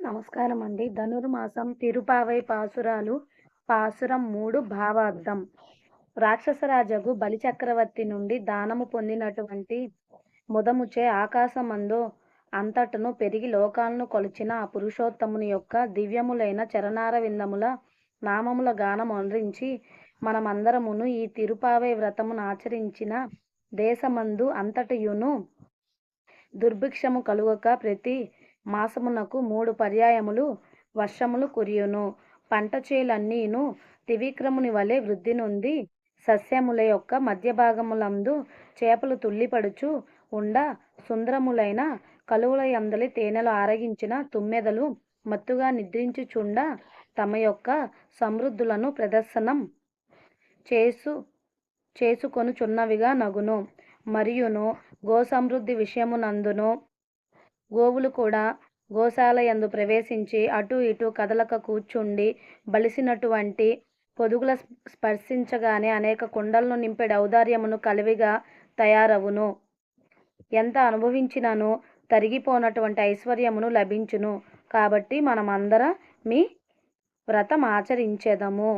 నమస్కారం అండి. ధనుర్మాసం తిరుపావై పాసురాలు పాసురం 3 భావార్థం. రాక్షసరాజగు బలిచక్రవర్తి నుండి దానము పొందినటువంటి ముదముచే ఆకాశమందు అంతటను పెరిగి లోకాలను కొలిచిన ఆ పురుషోత్తముని యొక్క దివ్యములైన చరణారవిందముల నామముల గానము అనరించి మనమందరమును ఈ తిరుపావై వ్రతమును ఆచరించిన దేశమందు అంతటయును దుర్భిక్షము కలుగక ప్రతి మాసమునకు 3 పర్యాయములు వర్షములు కురియును. పంట చేలన్నీను త్రివిక్రముని వలె వృద్ధి నొంది సస్యముల యొక్క మధ్యభాగములందు చేపలు తుల్లిపడుచు ఉండ సుందరములైన కలువల యందలి తేనెలు ఆరగించిన తుమ్మెదలు మత్తుగా నిద్రించుచుండ తమ యొక్క సమృద్ధులను ప్రదర్శనం చేసుకొనుచున్నవిగా నగును. మరియును గోసమృద్ధి విషయమునందును గోవులు కూడా గోశాలయందు ప్రవేశించి అటు ఇటు కదలక కూర్చుండి బలిసినటువంటి పొదుగుల స్పర్శించగానే అనేక కుండలను నింపెడు ఔదార్యమును కలివిగా తయారవును. ఎంత అనుభవించినను తరిగిపోనటువంటి ఐశ్వర్యమును లభించును. కాబట్టి మనమందర మీ వ్రతం ఆచరించెదము.